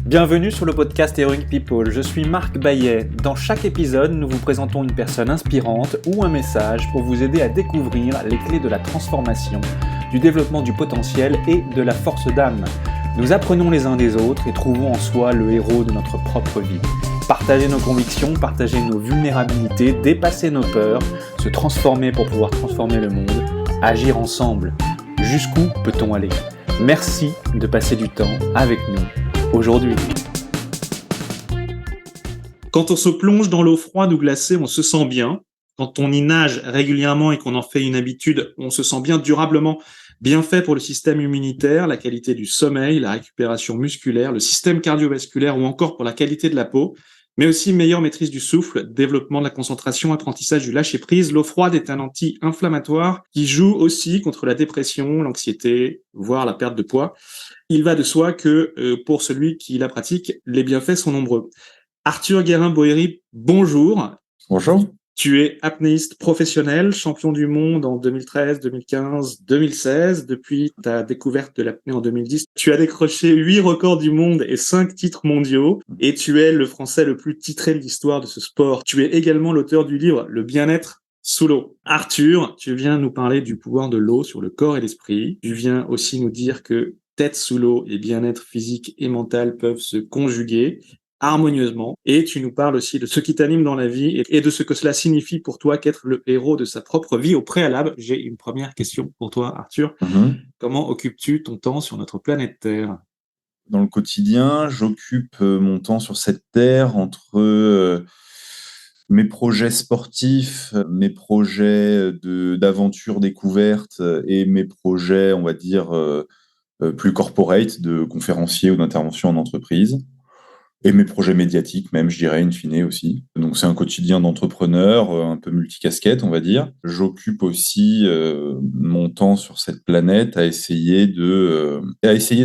Bienvenue sur le podcast Heroic People, je suis Marc Baillet. Dans chaque épisode, nous vous présentons une personne inspirante ou un message pour vous aider à découvrir les clés de la transformation, du développement du potentiel et de la force d'âme. Nous apprenons les uns des autres et trouvons en soi le héros de notre propre vie. Partager nos convictions, partager nos vulnérabilités, dépasser nos peurs, se transformer pour pouvoir transformer le monde, agir ensemble. Jusqu'où peut-on aller ? Merci de passer du temps avec nous aujourd'hui. Quand on se plonge dans l'eau froide ou glacée, on se sent bien. Quand on y nage régulièrement et qu'on en fait une habitude, on se sent bien durablement. Bien fait pour le système immunitaire, la qualité du sommeil, la récupération musculaire, le système cardiovasculaire ou encore pour la qualité de la peau, mais aussi meilleure maîtrise du souffle, développement de la concentration, apprentissage du lâcher-prise. L'eau froide est un anti-inflammatoire qui joue aussi contre la dépression, l'anxiété, voire la perte de poids. Il va de soi que pour celui qui la pratique, les bienfaits sont nombreux. Arthur Guérin-Boéry, bonjour. Bonjour. Tu es apnéiste professionnel, champion du monde en 2013, 2015, 2016. Depuis ta découverte de l'apnée en 2010, tu as décroché 8 records du monde et 5 titres mondiaux. Et tu es le Français le plus titré de l'histoire de ce sport. Tu es également l'auteur du livre « Le bien-être sous l'eau ». Arthur, tu viens nous parler du pouvoir de l'eau sur le corps et l'esprit. Tu viens aussi nous dire que tête sous l'eau et bien-être physique et mental peuvent se conjuguer harmonieusement, et tu nous parles aussi de ce qui t'anime dans la vie et de ce que cela signifie pour toi qu'être le héros de sa propre vie. Au préalable, j'ai une première question pour toi, Arthur. Comment occupes-tu ton temps sur notre planète Terre ? Dans le quotidien, j'occupe mon temps sur cette terre entre mes projets sportifs, mes projets d'aventure découverte et mes projets, on va dire, plus corporate, de conférencier ou d'intervention en entreprise. Et mes projets médiatiques même, je dirais, in fine aussi. Donc c'est un quotidien d'entrepreneur, un peu multicasquette, on va dire. J'occupe aussi mon temps sur cette planète à essayer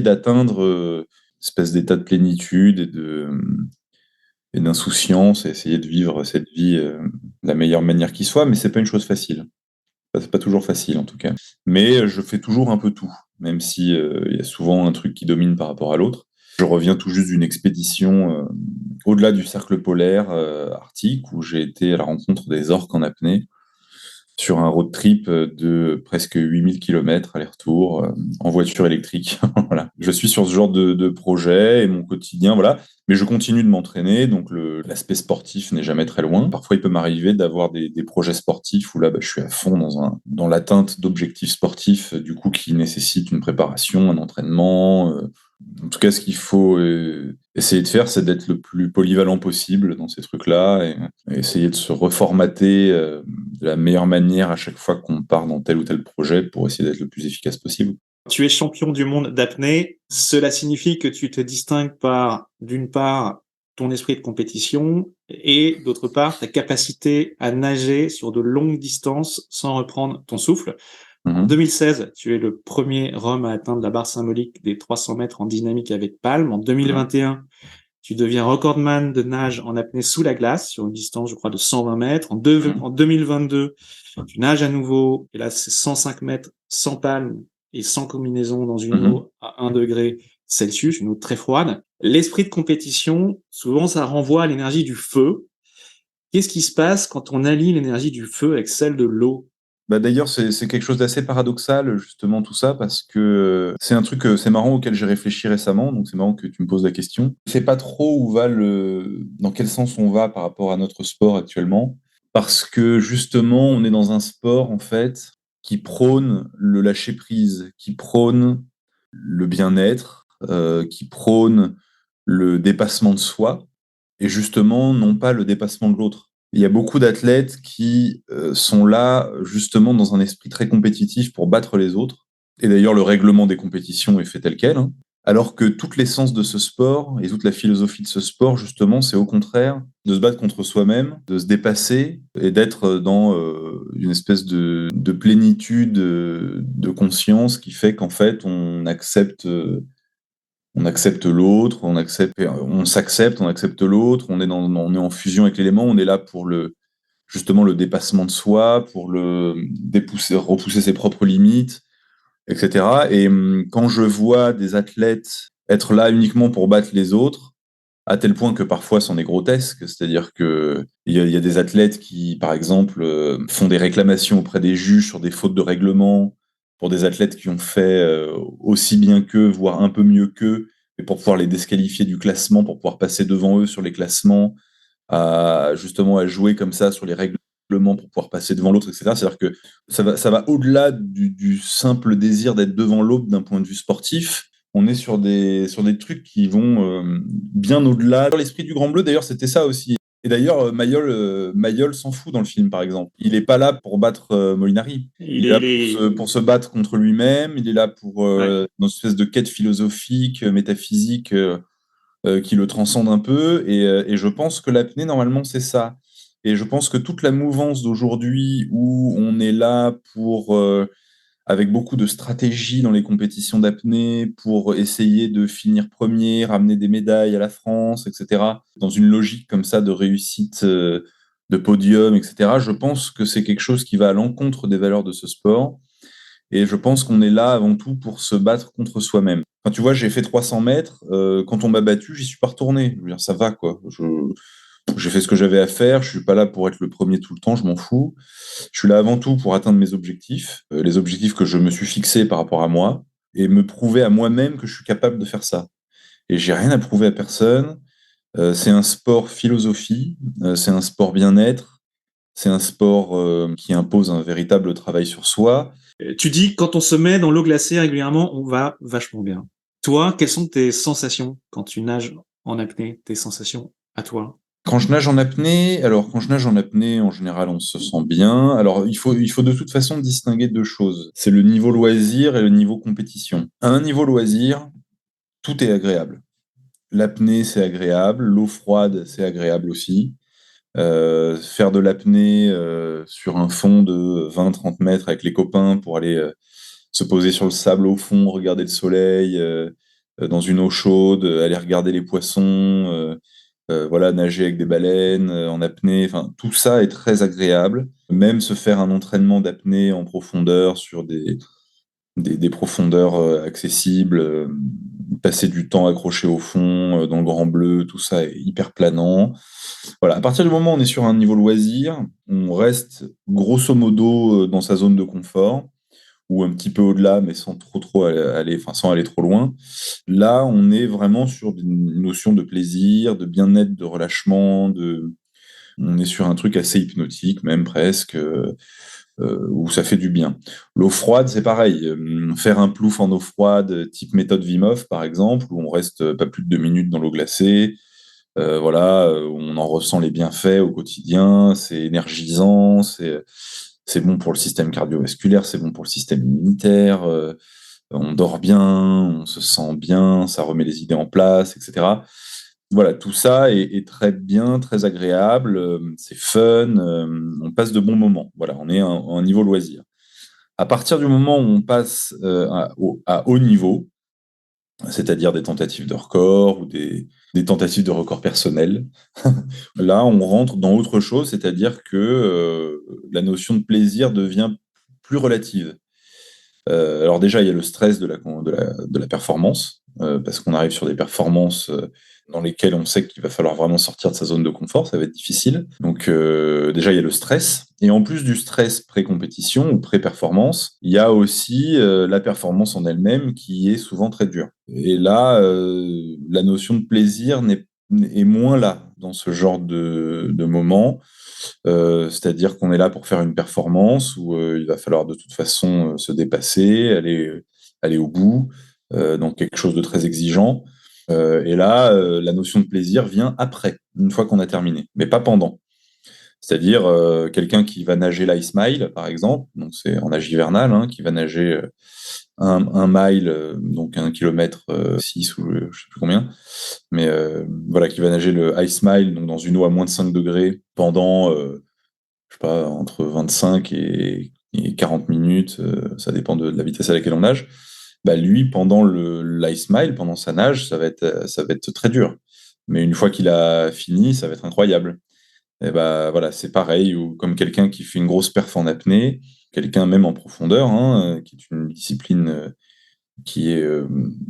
d'atteindre une espèce d'état de plénitude et d'insouciance, et essayer de vivre cette vie de la meilleure manière qui soit, mais c'est pas une chose facile. C'est pas toujours facile en tout cas. Mais je fais toujours un peu tout, même si y a souvent un truc qui domine par rapport à l'autre. Je reviens tout juste d'une expédition au-delà du cercle polaire arctique, où j'ai été à la rencontre des orques en apnée, sur un road trip de presque 8000 km aller-retour, en voiture électrique. Voilà. Je suis sur ce genre de projet et mon quotidien, voilà. Mais je continue de m'entraîner, donc l'aspect sportif n'est jamais très loin. Parfois, il peut m'arriver d'avoir des projets sportifs où là, je suis à fond dans l'atteinte d'objectifs sportifs, du coup, qui nécessitent une préparation, un entraînement. En tout cas, ce qu'il faut essayer de faire, c'est d'être le plus polyvalent possible dans ces trucs-là et essayer de se reformater de la meilleure manière à chaque fois qu'on part dans tel ou tel projet pour essayer d'être le plus efficace possible. Tu es champion du monde d'apnée. Cela signifie que tu te distingues par, d'une part, ton esprit de compétition et, d'autre part, ta capacité à nager sur de longues distances sans reprendre ton souffle. En 2016, tu es le premier homme à atteindre la barre symbolique des 300 mètres en dynamique avec palme. En 2021, tu deviens recordman de nage en apnée sous la glace sur une distance, je crois, de 120 mètres. En 2022, tu nages à nouveau, et là, c'est 105 mètres sans palme et sans combinaison dans une eau à 1 degré Celsius, une eau très froide. L'esprit de compétition, souvent, ça renvoie à l'énergie du feu. Qu'est-ce qui se passe quand on allie l'énergie du feu avec celle de l'eau ? D'ailleurs, c'est quelque chose d'assez paradoxal, justement, tout ça, parce que c'est un truc, c'est marrant, auquel j'ai réfléchi récemment, donc c'est marrant que tu me poses la question. Je sais pas trop dans quel sens on va par rapport à notre sport actuellement, parce que, justement, on est dans un sport, en fait, qui prône le lâcher-prise, qui prône le bien-être, qui prône le dépassement de soi, et justement, non pas le dépassement de l'autre. Il y a beaucoup d'athlètes qui sont là justement dans un esprit très compétitif pour battre les autres. Et d'ailleurs, le règlement des compétitions est fait tel quel. Alors que toute l'essence de ce sport et toute la philosophie de ce sport, justement, c'est au contraire de se battre contre soi-même, de se dépasser et d'être dans une espèce de plénitude de conscience qui fait qu'en fait, on accepte l'autre, on s'accepte, on accepte l'autre, on est en fusion avec l'élément, on est là pour justement le dépassement de soi, pour repousser ses propres limites, etc. Et quand je vois des athlètes être là uniquement pour battre les autres, à tel point que parfois c'en est grotesque, c'est-à-dire que il y a des athlètes qui, par exemple, font des réclamations auprès des juges sur des fautes de règlement, pour des athlètes qui ont fait aussi bien qu'eux, voire un peu mieux qu'eux, et pour pouvoir les disqualifier du classement, pour pouvoir passer devant eux sur les classements, justement à jouer comme ça sur les règlements pour pouvoir passer devant l'autre, etc. C'est-à-dire que ça va au-delà du simple désir d'être devant l'autre d'un point de vue sportif. On est sur des trucs qui vont bien au-delà. L'esprit du Grand Bleu, d'ailleurs, c'était ça aussi. Et d'ailleurs, Mayol s'en fout dans le film, par exemple. Il n'est pas là pour battre Molinari. Il est là pour se battre contre lui-même. Il est là pour dans une espèce de quête philosophique, métaphysique qui le transcende un peu. Et je pense que l'apnée, normalement, c'est ça. Et je pense que toute la mouvance d'aujourd'hui où on est là pour avec beaucoup de stratégie dans les compétitions d'apnée pour essayer de finir premier, ramener des médailles à la France, etc. Dans une logique comme ça de réussite, de podium, etc. Je pense que c'est quelque chose qui va à l'encontre des valeurs de ce sport. Et je pense qu'on est là avant tout pour se battre contre soi-même. Enfin, tu vois, j'ai fait 300 mètres. Quand on m'a battu, j'y suis pas retourné. Je veux dire, ça va, quoi. J'ai fait ce que j'avais à faire. Je suis pas là pour être le premier tout le temps. Je m'en fous. Je suis là avant tout pour atteindre mes objectifs, les objectifs que je me suis fixés par rapport à moi, et me prouver à moi-même que je suis capable de faire ça. Et j'ai rien à prouver à personne. C'est un sport philosophie, c'est un sport bien-être, c'est un sport qui impose un véritable travail sur soi. Tu dis, quand on se met dans l'eau glacée régulièrement, on va vachement bien. Toi, quelles sont tes sensations quand tu nages en apnée, tes sensations à toi? Quand je nage en apnée, en général, on se sent bien. Alors, il faut de toute façon distinguer deux choses. C'est le niveau loisir et le niveau compétition. À un niveau loisir, tout est agréable. L'apnée, c'est agréable. L'eau froide, c'est agréable aussi. Faire de l'apnée sur un fond de 20-30 mètres avec les copains pour aller se poser sur le sable au fond, regarder le soleil, dans une eau chaude, aller regarder les poissons, voilà, nager avec des baleines en apnée. Enfin, tout ça est très agréable. Même se faire un entraînement d'apnée en profondeur sur des profondeurs accessibles, passer du temps accroché au fond, dans le grand bleu, tout ça est hyper planant. Voilà, à partir du moment où on est sur un niveau loisir, on reste grosso modo dans sa zone de confort, ou un petit peu au-delà, mais sans trop aller, enfin sans aller trop loin. Là, on est vraiment sur une notion de plaisir, de bien-être, de relâchement, on est sur un truc assez hypnotique, même presque, où ça fait du bien. L'eau froide, c'est pareil. Faire un plouf en eau froide, type méthode Wim Hof, par exemple, où on reste pas plus de 2 minutes dans l'eau glacée, voilà, on en ressent les bienfaits au quotidien, c'est énergisant, c'est bon pour le système cardiovasculaire, c'est bon pour le système immunitaire, on dort bien, on se sent bien, ça remet les idées en place, etc. Voilà, tout ça est très bien, très agréable, c'est fun, on passe de bons moments. Voilà, on est à un niveau loisir. À partir du moment où on passe à haut niveau, c'est-à-dire des tentatives de record ou des tentatives de record personnel. Là, on rentre dans autre chose, c'est-à-dire que la notion de plaisir devient plus relative. Alors déjà, il y a le stress de la performance, parce qu'on arrive sur des performances dans lesquelles on sait qu'il va falloir vraiment sortir de sa zone de confort, ça va être difficile. Donc déjà, il y a le stress. Et en plus du stress pré-compétition ou pré-performance, il y a aussi la performance en elle-même qui est souvent très dure. Et là, la notion de plaisir est moins là dans ce genre de moment. C'est-à-dire qu'on est là pour faire une performance où il va falloir de toute façon se dépasser, aller au bout, dans quelque chose de très exigeant. Et là, la notion de plaisir vient après, une fois qu'on a terminé, mais pas pendant. C'est-à-dire quelqu'un qui va nager l'ice mile, par exemple, donc c'est en nage hivernal, hein, qui va nager un mile, donc 1 kilomètre 6 ou je sais plus combien, mais voilà, qui va nager le ice mile, donc dans une eau à moins de 5 degrés pendant je sais pas, entre 25 et 40 minutes, ça dépend de la vitesse à laquelle on nage. Bah lui, pendant l'ice mile, pendant sa nage, ça va être très dur. Mais une fois qu'il a fini, ça va être incroyable. Et bah voilà, c'est pareil, ou comme quelqu'un qui fait une grosse perf en apnée, quelqu'un même en profondeur, hein, qui est une discipline qui est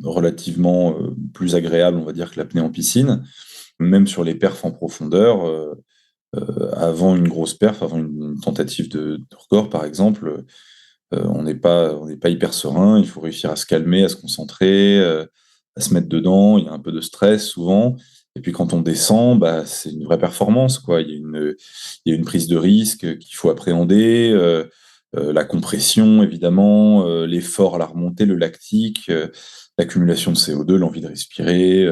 relativement plus agréable, on va dire, que l'apnée en piscine. même sur les perfs en profondeur, avant une grosse perf, avant une tentative de record, par exemple, on n'est pas hyper serein. Il faut réussir à se calmer, à se concentrer, à se mettre dedans. Il y a un peu de stress souvent. Et puis quand on descend, bah, c'est une vraie performance, quoi. Il y a une prise de risque qu'il faut appréhender, la compression, évidemment, l'effort à la remontée, le lactique, l'accumulation de CO2, l'envie de respirer,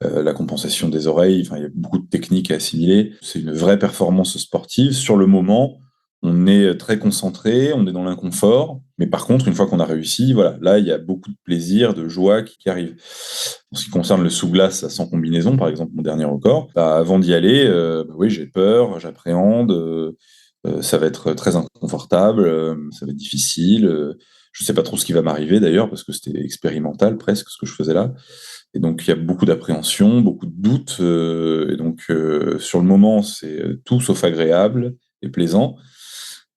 la compensation des oreilles. Enfin, il y a beaucoup de techniques à assimiler. C'est une vraie performance sportive. Sur le moment, on est très concentré, on est dans l'inconfort. Mais par contre, une fois qu'on a réussi, voilà, là, il y a beaucoup de plaisir, de joie qui arrive. En ce qui concerne le sous-glace sans combinaison, par exemple, mon dernier record, bah, avant d'y aller, oui, j'ai peur, j'appréhende, ça va être très inconfortable, ça va être difficile. Je ne sais pas trop ce qui va m'arriver d'ailleurs, parce que c'était expérimental presque ce que je faisais là. Et donc, il y a beaucoup d'appréhension, beaucoup de doutes. Et donc, sur le moment, c'est tout sauf agréable et plaisant.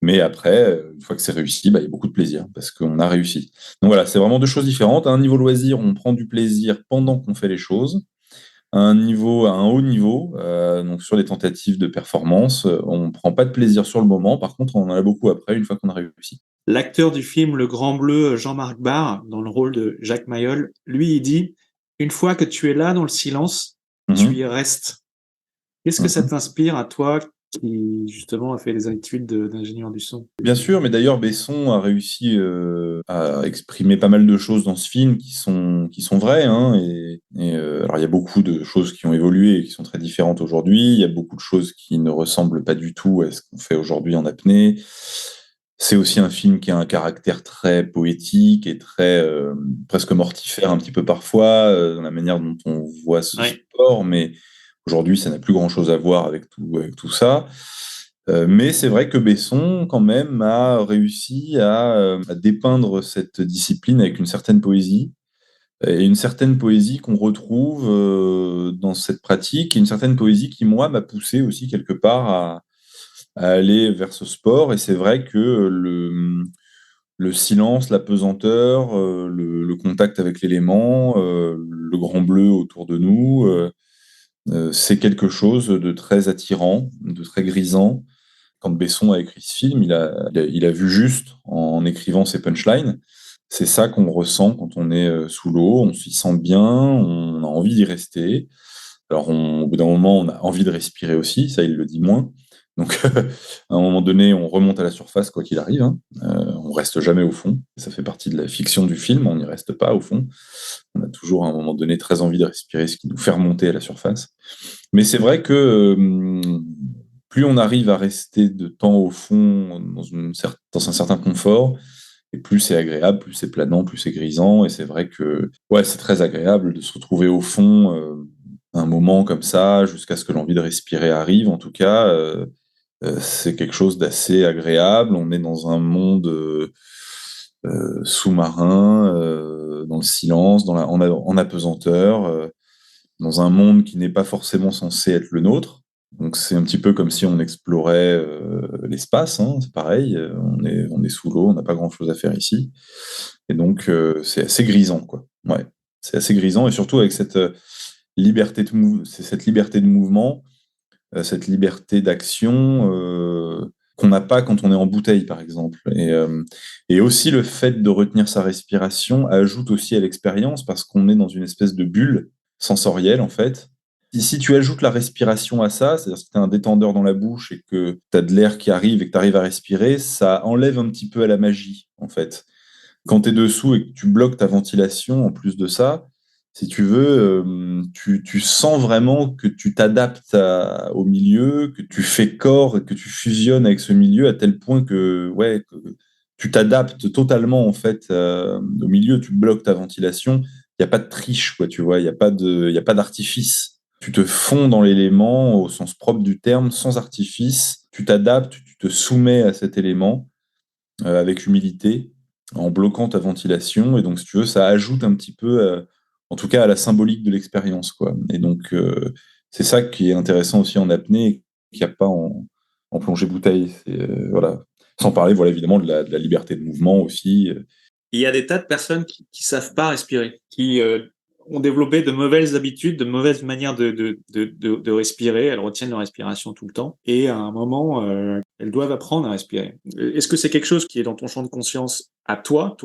Mais après, une fois que c'est réussi, bah, il y a beaucoup de plaisir parce qu'on a réussi. Donc voilà, c'est vraiment deux choses différentes. À un niveau loisir, on prend du plaisir pendant qu'on fait les choses. À un haut niveau, donc sur les tentatives de performance, on ne prend pas de plaisir sur le moment. Par contre, on en a beaucoup après, une fois qu'on a réussi. L'acteur du film Le Grand Bleu, Jean-Marc Barr, dans le rôle de Jacques Mayol, lui, il dit, une fois que tu es là dans le silence, tu Mhm. y restes. Qu'est-ce que ça Mhm. t'inspire à toi qui, justement, a fait des études d'ingénieur du son? Bien sûr, mais d'ailleurs, Besson a réussi à exprimer pas mal de choses dans ce film qui sont vraies. Hein, alors, il y a beaucoup de choses qui ont évolué et qui sont très différentes aujourd'hui. Il y a beaucoup de choses qui ne ressemblent pas du tout à ce qu'on fait aujourd'hui en apnée. C'est aussi un film qui a un caractère très poétique et très presque mortifère un petit peu parfois, dans la manière dont on voit ce Ouais. sport. Mais aujourd'hui, ça n'a plus grand-chose à voir avec tout ça. Mais c'est vrai que Besson, quand même, a réussi à dépeindre cette discipline avec une certaine poésie, et une certaine poésie qu'on retrouve dans cette pratique, et une certaine poésie qui, moi, m'a poussé aussi quelque part à aller vers ce sport. Et c'est vrai que le silence, la pesanteur, le contact avec l'élément, le grand bleu autour de nous, c'est quelque chose de très attirant, de très grisant. Quand Besson a écrit ce film, il a vu juste en écrivant ses punchlines. C'est ça qu'on ressent quand on est sous l'eau, on s'y sent bien, on a envie d'y rester. Alors, au bout d'un moment, on a envie de respirer aussi, ça, il le dit moins. Donc, à un moment donné, on remonte à la surface, quoi qu'il arrive. Hein. On reste jamais au fond. Ça fait partie de la fiction du film, on n'y reste pas au fond. On a toujours, à un moment donné, très envie de respirer, ce qui nous fait remonter à la surface. Mais c'est vrai que plus on arrive à rester de temps au fond dans un certain confort, et plus c'est agréable, plus c'est planant, plus c'est grisant. Et c'est vrai que ouais, c'est très agréable de se retrouver au fond un moment comme ça, jusqu'à ce que l'envie de respirer arrive. En tout cas, c'est quelque chose d'assez agréable. On est dans un monde sous-marin, dans le silence, en apesanteur. Dans un monde qui n'est pas forcément censé être le nôtre. Donc c'est un petit peu comme si on explorait l'espace, hein, c'est pareil, on est sous l'eau, on n'a pas grand-chose à faire ici. Et donc c'est assez grisant, quoi. Ouais, c'est assez grisant, et surtout avec cette cette liberté de mouvement, cette liberté d'action qu'on n'a pas quand on est en bouteille, par exemple. Et aussi le fait de retenir sa respiration ajoute aussi à l'expérience, parce qu'on est dans une espèce de bulle sensorielle, en fait. Si tu ajoutes la respiration à ça, c'est-à-dire si tu as un détendeur dans la bouche et que tu as de l'air qui arrive et que tu arrives à respirer, ça enlève un petit peu à la magie, en fait. Quand tu es dessous et que tu bloques ta ventilation, en plus de ça, si tu veux, tu sens vraiment que tu t'adaptes au milieu, que tu fais corps et que tu fusionnes avec ce milieu à tel point que, ouais, que tu t'adaptes totalement, en fait, au milieu, tu bloques ta ventilation. Il n'y a pas de triche, quoi, tu vois, il y a pas d'artifice. Tu te fonds dans l'élément au sens propre du terme, sans artifice. Tu t'adaptes, tu te soumets à cet élément avec humilité, en bloquant ta ventilation. Et donc, si tu veux, ça ajoute un petit peu, en tout cas, à la symbolique de l'expérience, quoi. Et donc, c'est ça qui est intéressant aussi en apnée, qu'il n'y a pas en plongée bouteille. Voilà. Sans parler, voilà, évidemment, de la liberté de mouvement aussi. Il y a des tas de personnes qui savent pas respirer, qui ont développé de mauvaises habitudes, de mauvaises manières de respirer. Elles retiennent leur respiration tout le temps. Et à un moment, elles doivent apprendre à respirer. Est-ce que c'est quelque chose qui est dans ton champ de conscience à toi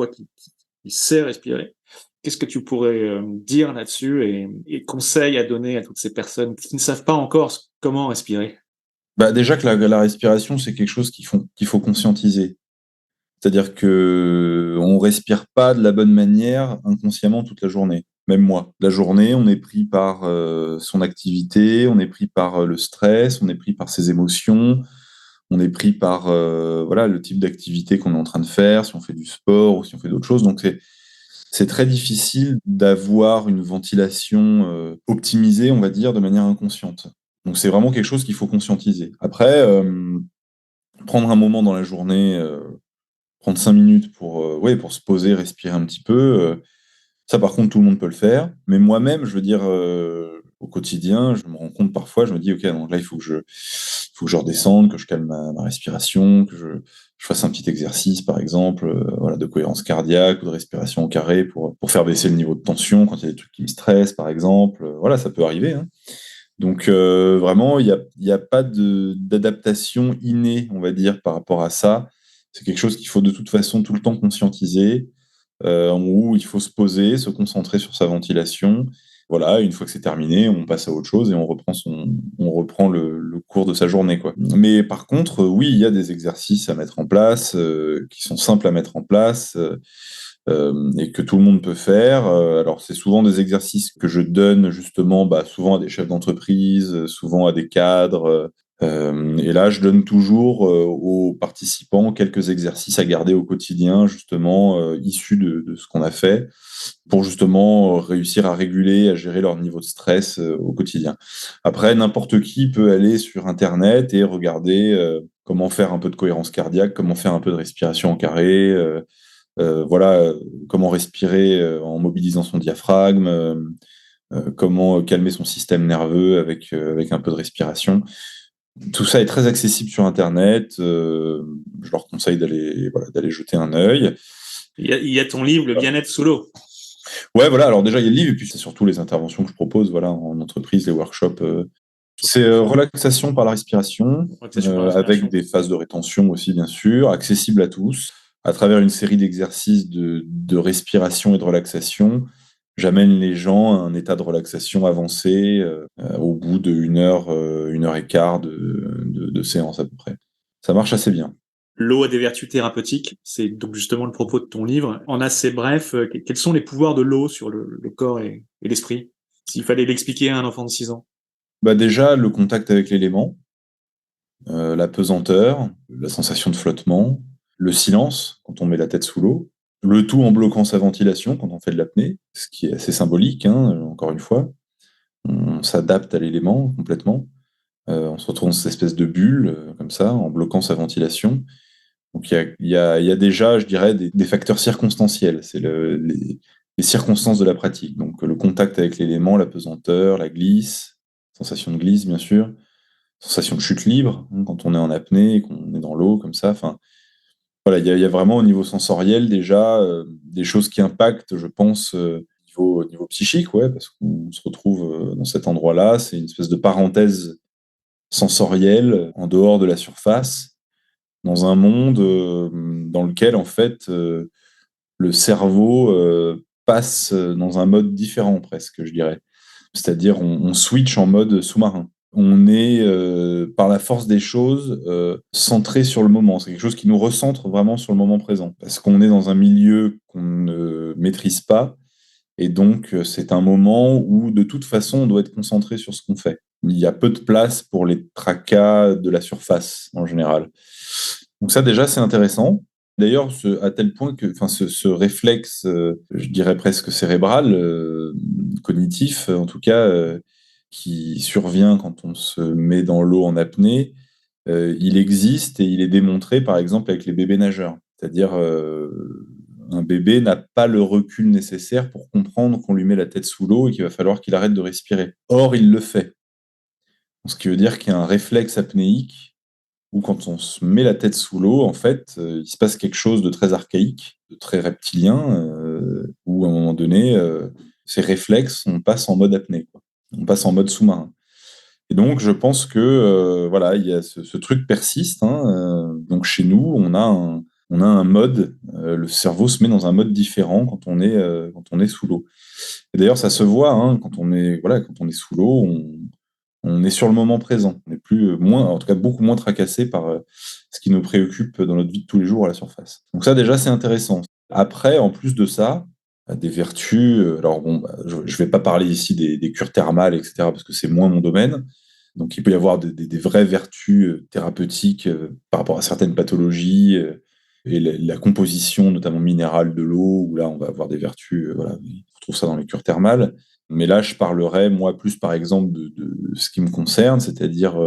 qui sais respirer? Qu'est-ce que tu pourrais dire là-dessus et conseils à donner à toutes ces personnes qui ne savent pas encore comment respirer? Bah, déjà que la respiration, c'est quelque chose qu'il faut conscientiser. C'est-à-dire que on respire pas de la bonne manière inconsciemment toute la journée. Même moi. La journée, on est pris par son activité, on est pris par le stress, on est pris par ses émotions, on est pris par voilà le type d'activité qu'on est en train de faire, si on fait du sport ou si on fait d'autres choses. Donc c'est très difficile d'avoir une ventilation optimisée, on va dire, de manière inconsciente. Donc c'est vraiment quelque chose qu'il faut conscientiser. Après, prendre un moment dans la journée, prendre 5 minutes pour se poser, respirer un petit peu, ça par contre tout le monde peut le faire. Mais moi-même, je veux dire, au quotidien, je me rends compte parfois, je me dis, ok, donc là faut que je redescende, que je calme ma respiration, que je fasse un petit exercice, par exemple, voilà, de cohérence cardiaque ou de respiration au carré pour faire baisser le niveau de tension quand il y a des trucs qui me stressent, par exemple. Voilà, ça peut arriver, hein. Donc vraiment, il y a pas d'adaptation innée, on va dire, par rapport à ça. C'est quelque chose qu'il faut de toute façon tout le temps conscientiser, où il faut se poser, se concentrer sur sa ventilation. Voilà, une fois que c'est terminé, on passe à autre chose et on reprend le cours de sa journée, quoi. Mais par contre, oui, il y a des exercices à mettre en place, qui sont simples à mettre en place, et que tout le monde peut faire. Alors, c'est souvent des exercices que je donne justement, bah, souvent à des chefs d'entreprise, souvent à des cadres. Et là, je donne toujours aux participants quelques exercices à garder au quotidien, justement, issus de ce qu'on a fait, pour justement réussir à réguler, à gérer leur niveau de stress au quotidien. Après, n'importe qui peut aller sur Internet et regarder comment faire un peu de cohérence cardiaque, comment faire un peu de respiration en carré, voilà, comment respirer en mobilisant son diaphragme, comment calmer son système nerveux avec un peu de respiration. Tout ça est très accessible sur Internet. Je leur conseille d'aller jeter un œil. Il y a ton livre, Le bien-être sous l'eau. Ouais, voilà. Alors déjà, il y a le livre, et puis c'est surtout les interventions que je propose, voilà, en entreprise, les workshops. C'est relaxation par la respiration, avec des phases de rétention aussi, bien sûr, accessible à tous, à travers une série d'exercices de respiration et de relaxation. J'amène les gens à un état de relaxation avancé au bout de 1 heure et quart de séance à peu près. Ça marche assez bien. L'eau a des vertus thérapeutiques, c'est donc justement le propos de ton livre. En assez bref, quels sont les pouvoirs de l'eau sur le corps et l'esprit, s'il fallait l'expliquer à un enfant de 6 ans? Bah déjà, le contact avec l'élément, la pesanteur, la sensation de flottement, le silence quand on met la tête sous l'eau, le tout en bloquant sa ventilation quand on fait de l'apnée, ce qui est assez symbolique, hein, encore une fois. On s'adapte à l'élément complètement. On se retrouve dans cette espèce de bulle, comme ça, en bloquant sa ventilation. Donc il y a déjà, je dirais, des facteurs circonstanciels. C'est les circonstances de la pratique. Donc le contact avec l'élément, la pesanteur, la glisse, sensation de glisse, bien sûr, sensation de chute libre, hein, quand on est en apnée et qu'on est dans l'eau, comme ça. Enfin, voilà, il y a vraiment au niveau sensoriel déjà des choses qui impactent, je pense, au niveau psychique, ouais, parce qu'on se retrouve dans cet endroit-là. C'est une espèce de parenthèse sensorielle en dehors de la surface, dans un monde dans lequel, en fait, le cerveau passe dans un mode différent, presque, je dirais. C'est-à-dire, on switch en mode sous-marin. On est, par la force des choses, centré sur le moment. C'est quelque chose qui nous recentre vraiment sur le moment présent. Parce qu'on est dans un milieu qu'on ne maîtrise pas. Et donc, c'est un moment où, de toute façon, on doit être concentré sur ce qu'on fait. Il y a peu de place pour les tracas de la surface, en général. Donc ça, déjà, c'est intéressant. D'ailleurs, à tel point que, enfin, ce réflexe, je dirais presque cérébral, cognitif, en tout cas, qui survient quand on se met dans l'eau en apnée, il existe et il est démontré, par exemple, avec les bébés nageurs. C'est-à-dire, un bébé n'a pas le recul nécessaire pour comprendre qu'on lui met la tête sous l'eau et qu'il va falloir qu'il arrête de respirer. Or, il le fait. Ce qui veut dire qu'il y a un réflexe apnéique où quand on se met la tête sous l'eau, en fait, il se passe quelque chose de très archaïque, de très reptilien, où à un moment donné, ces réflexes, on passe en mode apnée, quoi. On passe en mode sous-marin. Et donc, je pense que voilà, il y a ce truc persiste, hein, donc, chez nous, on a un mode, le cerveau se met dans un mode différent quand on est sous l'eau. Et d'ailleurs, ça se voit, hein, quand on est sous l'eau, on est sur le moment présent. On est plus moins, en tout cas beaucoup moins tracassé par ce qui nous préoccupe dans notre vie de tous les jours à la surface. Donc ça, déjà, c'est intéressant. Après, en plus de ça, des vertus. Alors bon, je vais pas parler ici des cures thermales, etc., parce que c'est moins mon domaine. Donc il peut y avoir des vraies vertus thérapeutiques par rapport à certaines pathologies et la composition, notamment minérale de l'eau, où là on va avoir des vertus. Voilà, on retrouve ça dans les cures thermales. Mais là, je parlerai, moi, plus par exemple de ce qui me concerne, c'est-à-dire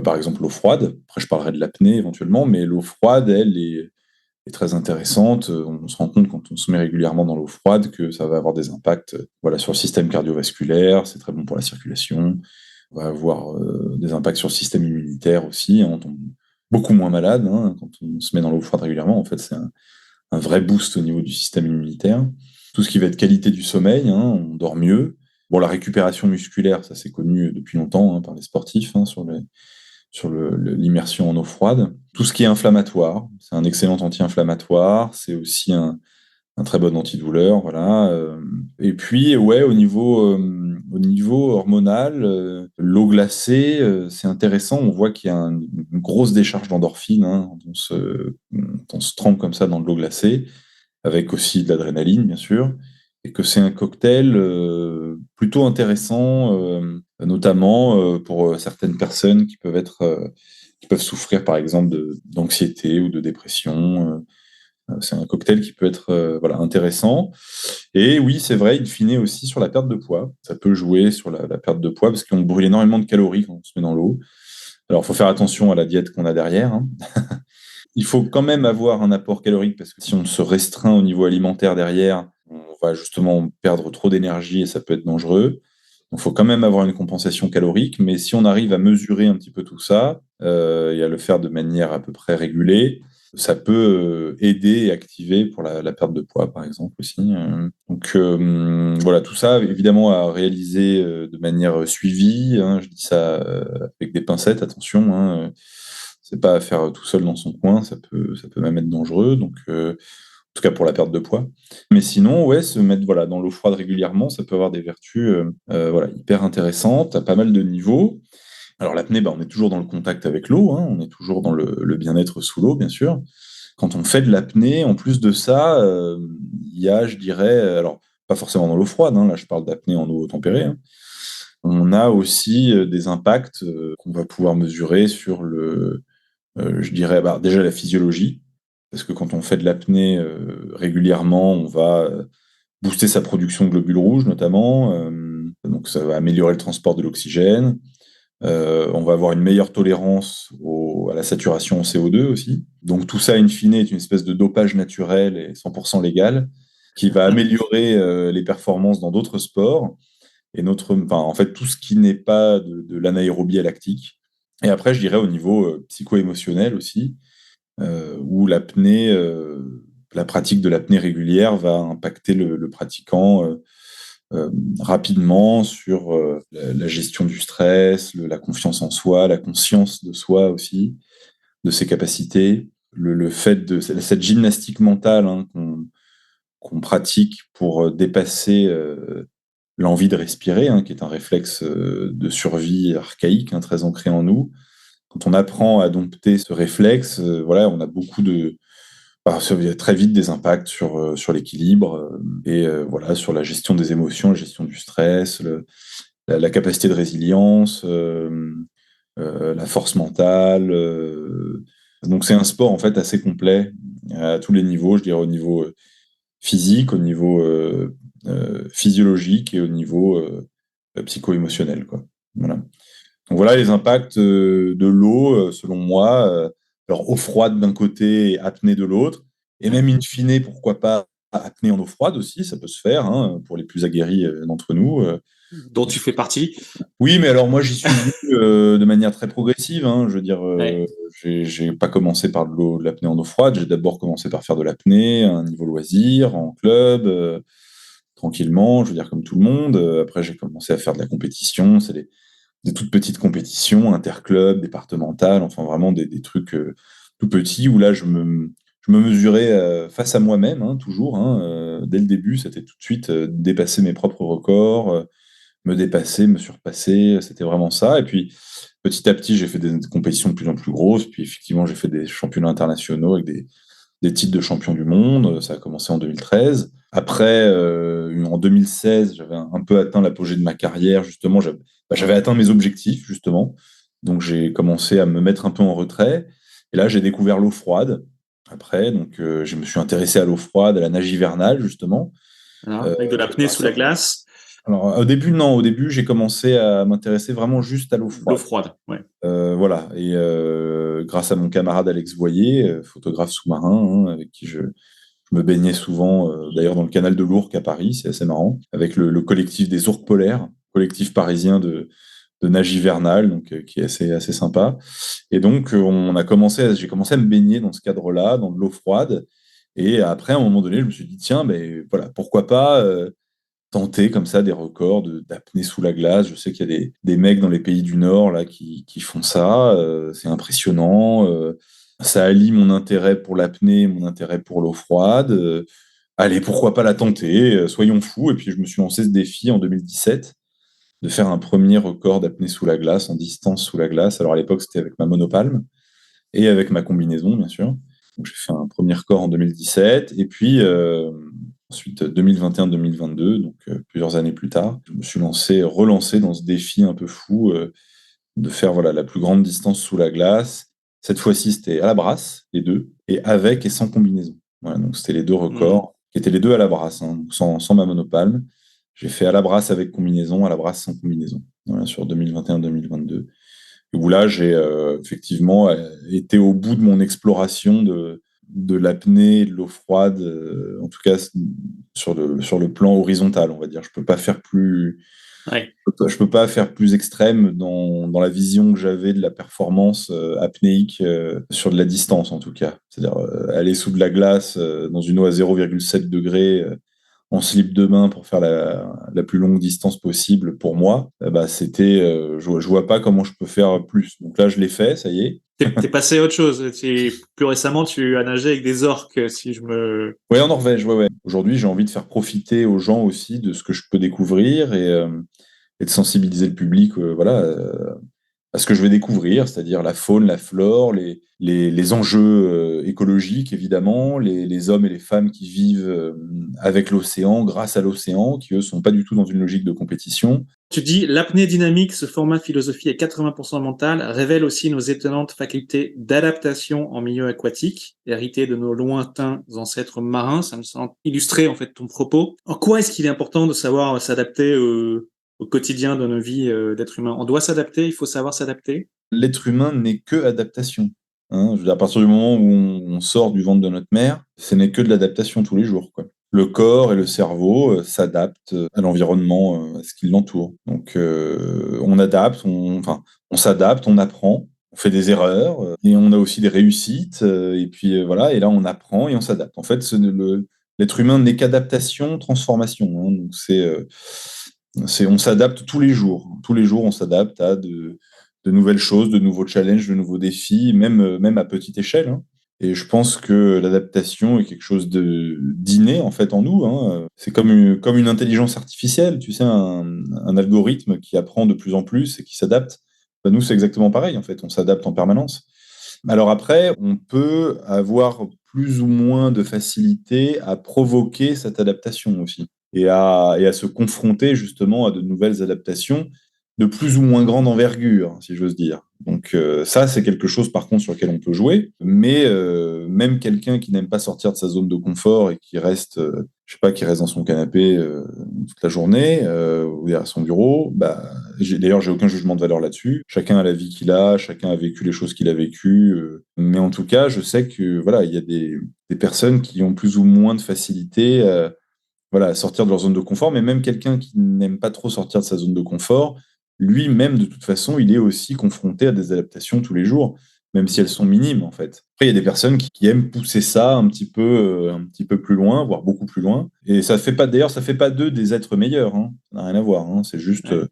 par exemple l'eau froide. Après, je parlerai de l'apnée éventuellement, mais l'eau froide, elle, est très intéressante. On se rend compte quand on se met régulièrement dans l'eau froide que ça va avoir des impacts voilà, sur le système cardiovasculaire, c'est très bon pour la circulation. On va avoir des impacts sur le système immunitaire aussi. Hein, on tombe beaucoup moins malade hein, quand on se met dans l'eau froide régulièrement. En fait, c'est un vrai boost au niveau du système immunitaire. Tout ce qui va être qualité du sommeil, hein, on dort mieux. Bon, la récupération musculaire, ça c'est connu depuis longtemps hein, par les sportifs hein, sur l'immersion en eau froide. Tout ce qui est inflammatoire, c'est un excellent anti-inflammatoire, c'est aussi un très bon antidouleur, voilà. Et puis, ouais, au niveau hormonal, l'eau glacée, c'est intéressant. On voit qu'il y a une grosse décharge d'endorphine hein, quand on se trempe comme ça dans de l'eau glacée, avec aussi de l'adrénaline, bien sûr, et que c'est un cocktail plutôt intéressant, notamment pour certaines personnes qui peuvent souffrir, par exemple, d'anxiété ou de dépression. C'est un cocktail qui peut être voilà, intéressant. Et oui, c'est vrai, in fine aussi sur la perte de poids. Ça peut jouer sur la perte de poids parce qu'on brûle énormément de calories quand on se met dans l'eau. Alors, il faut faire attention à la diète qu'on a derrière. Hein. Il faut quand même avoir un apport calorique parce que si on se restreint au niveau alimentaire derrière, on va justement perdre trop d'énergie et ça peut être dangereux. Donc, il faut quand même avoir une compensation calorique. Mais si on arrive à mesurer un petit peu tout ça et à le faire de manière à peu près régulée, ça peut aider et activer pour la perte de poids, par exemple, aussi. Donc, voilà, tout ça, évidemment, à réaliser de manière suivie. Hein, je dis ça avec des pincettes, attention. Hein, c'est pas à faire tout seul dans son coin, ça peut même être dangereux. Donc, en tout cas pour la perte de poids. Mais sinon, ouais, se mettre voilà, dans l'eau froide régulièrement, ça peut avoir des vertus voilà, hyper intéressantes à pas mal de niveaux. Alors l'apnée, on est toujours dans le contact avec l'eau, hein, on est toujours dans le bien-être sous l'eau, bien sûr. Quand on fait de l'apnée, en plus de ça, il y a, je dirais, alors pas forcément dans l'eau froide, hein, là je parle d'apnée en eau tempérée, hein, on a aussi des impacts qu'on va pouvoir mesurer sur je dirais, déjà la physiologie, parce que quand on fait de l'apnée régulièrement, on va booster sa production de globules rouges notamment, donc ça va améliorer le transport de l'oxygène. On va avoir une meilleure tolérance à la saturation en CO2 aussi. Donc tout ça, in fine, est une espèce de dopage naturel et 100% légal qui va améliorer les performances dans d'autres sports et en fait tout ce qui n'est pas de l'anaérobie lactique. Et après, je dirais au niveau psycho-émotionnel aussi, où la pratique de l'apnée régulière va impacter le pratiquant rapidement sur la gestion du stress, la confiance en soi, la conscience de soi aussi, de ses capacités, le fait de cette gymnastique mentale hein, qu'on pratique pour dépasser l'envie de respirer, hein, qui est un réflexe de survie archaïque, hein, très ancré en nous. Quand on apprend à dompter ce réflexe, voilà, on a ça a très vite des impacts sur l'équilibre et voilà, sur la gestion des émotions, la gestion du stress, la capacité de résilience, la force mentale. Donc c'est un sport en fait assez complet à tous les niveaux, je dirais au niveau physique, au niveau physiologique et au niveau psycho-émotionnel, quoi. Voilà. Donc voilà les impacts de l'eau, selon moi. Alors eau froide d'un côté et apnée de l'autre. Et même in fine, pourquoi pas apnée en eau froide aussi, ça peut se faire pour les plus aguerris d'entre nous. Dont tu fais partie. Oui, mais alors moi j'y suis venu de manière très progressive. Je veux dire, j'ai pas commencé par de l'apnée en eau froide. J'ai d'abord commencé par faire de l'apnée à un niveau loisir, en club. tranquillement, je veux dire comme tout le monde. Après, j'ai commencé à faire de la compétition. C'est des toutes petites compétitions, interclubs, départementales, enfin vraiment des trucs tout petits où là, je me mesurais face à moi-même, hein, toujours. Hein, dès le début, c'était tout de suite dépasser mes propres records, me dépasser, me surpasser. C'était vraiment ça. Et puis, petit à petit, j'ai fait des compétitions de plus en plus grosses. Puis, effectivement, j'ai fait des championnats internationaux avec des titres de champion du monde. Ça a commencé en 2013. Après, en 2016, j'avais un peu atteint l'apogée de ma carrière. Justement, j'avais atteint mes objectifs, justement. Donc, j'ai commencé à me mettre un peu en retrait. Et là, j'ai découvert l'eau froide. Après, donc, je me suis intéressé à l'eau froide, à la nage hivernale, justement. Alors, avec de l'apnée sous la glace. Alors, au début, non. Au début, j'ai commencé à m'intéresser vraiment juste à l'eau L'eau froide. froide, ouais. Voilà. Et grâce à mon camarade Alex Voyer, photographe sous-marin, hein, avec qui je me baignais souvent, d'ailleurs, dans le canal de l'Ourcq à Paris, c'est assez marrant, avec le collectif des ourques polaires, collectif parisien de nage hivernale, donc qui est assez sympa. Et donc, j'ai commencé à me baigner dans ce cadre-là, dans de l'eau froide. Et après, à un moment donné, je me suis dit, tiens, mais voilà, pourquoi pas tenter comme ça des records d'apnée sous la glace. Je sais qu'il y a des mecs dans les pays du Nord là qui font ça. C'est impressionnant. Ça allie mon intérêt pour l'apnée, mon intérêt pour l'eau froide. Allez, pourquoi pas la tenter? Soyons fous. Et puis je me suis lancé ce défi en 2017 de faire un premier record d'apnée sous la glace, en distance sous la glace. Alors à l'époque, c'était avec ma monopalme et avec ma combinaison, bien sûr. Donc j'ai fait un premier record en 2017. Et puis ensuite 2021-2022, donc plusieurs années plus tard, je me suis relancé dans ce défi un peu fou de faire voilà, la plus grande distance sous la glace. Cette fois-ci, c'était à la brasse, les deux, et avec et sans combinaison. Voilà, donc c'était les deux records, qui étaient les deux à la brasse, hein, donc sans ma monopalme. J'ai fait à la brasse avec combinaison, à la brasse sans combinaison, voilà, sur 2021-2022. Où là, j'ai effectivement été au bout de mon exploration de l'apnée, de l'eau froide, en tout cas sur le plan horizontal, on va dire. Je peux pas faire plus, Ouais. je peux pas faire plus extrême dans la vision que j'avais de la performance apnéique sur de la distance, en tout cas. C'est-à-dire aller sous de la glace dans une eau à 0,7 degrés en slip de main pour faire la plus longue distance possible pour moi, bah c'était, je vois pas comment je peux faire plus. Donc là, je l'ai fait, ça y est. T'es passé à autre chose. Plus récemment, tu as nagé avec des orques, si je me... Ouais, en Norvège, ouais, ouais. Aujourd'hui, j'ai envie de faire profiter aux gens aussi de ce que je peux découvrir et de sensibiliser le public, voilà, à ce que je vais découvrir, c'est-à-dire la faune, la flore, les enjeux écologiques, évidemment, les hommes et les femmes qui vivent avec l'océan, grâce à l'océan, qui, eux, sont pas du tout dans une logique de compétition. Tu dis, l'apnée dynamique, ce format philosophie est 80% mental, révèle aussi nos étonnantes facultés d'adaptation en milieu aquatique, héritées de nos lointains ancêtres marins. Ça me semble illustrer, en fait, ton propos. En quoi est-ce qu'il est important de savoir s'adapter au quotidien de nos vies d'êtres humains? On doit s'adapter, il faut savoir s'adapter. L'être humain n'est que adaptation. Hein. Je veux dire, à partir du moment où on sort du ventre de notre mère, ce n'est que de l'adaptation tous les jours, quoi. Le corps et le cerveau s'adaptent à l'environnement, à ce qui l'entoure. Donc, on adapte, on s'adapte, on apprend, on fait des erreurs, et on a aussi des réussites, et puis voilà, et là, on apprend et on s'adapte. En fait, l'être humain n'est qu'adaptation, transformation. Hein. Donc, on s'adapte tous les jours. Tous les jours, on s'adapte à de nouvelles choses, de nouveaux challenges, de nouveaux défis, même à petite échelle. Hein. Et je pense que l'adaptation est quelque chose d'inné en fait en nous. Hein. C'est comme une intelligence artificielle, tu sais, un algorithme qui apprend de plus en plus et qui s'adapte. Ben, nous, c'est exactement pareil en fait. On s'adapte en permanence. Alors après, on peut avoir plus ou moins de facilité à provoquer cette adaptation aussi et à se confronter justement à de nouvelles adaptations de plus ou moins grande envergure, si j'ose dire. Donc ça, c'est quelque chose par contre sur lequel on peut jouer, mais même quelqu'un qui n'aime pas sortir de sa zone de confort et qui reste, je sais pas, qui reste dans son canapé toute la journée ou à son bureau, bah, d'ailleurs, j'ai aucun jugement de valeur là-dessus. Chacun a la vie qu'il a, chacun a vécu les choses qu'il a vécues, mais en tout cas, je sais que voilà, il y a des personnes qui ont plus ou moins de facilité voilà, à sortir de leur zone de confort, mais même quelqu'un qui n'aime pas trop sortir de sa zone de confort, lui-même, de toute façon, il est aussi confronté à des adaptations tous les jours. même si elles sont minimes, en fait. Après, il y a des personnes qui aiment pousser ça un petit peu plus loin, voire beaucoup plus loin. Et ça fait pas d'eux des êtres meilleurs, hein. Ça n'a rien à voir, hein. C'est juste Ouais.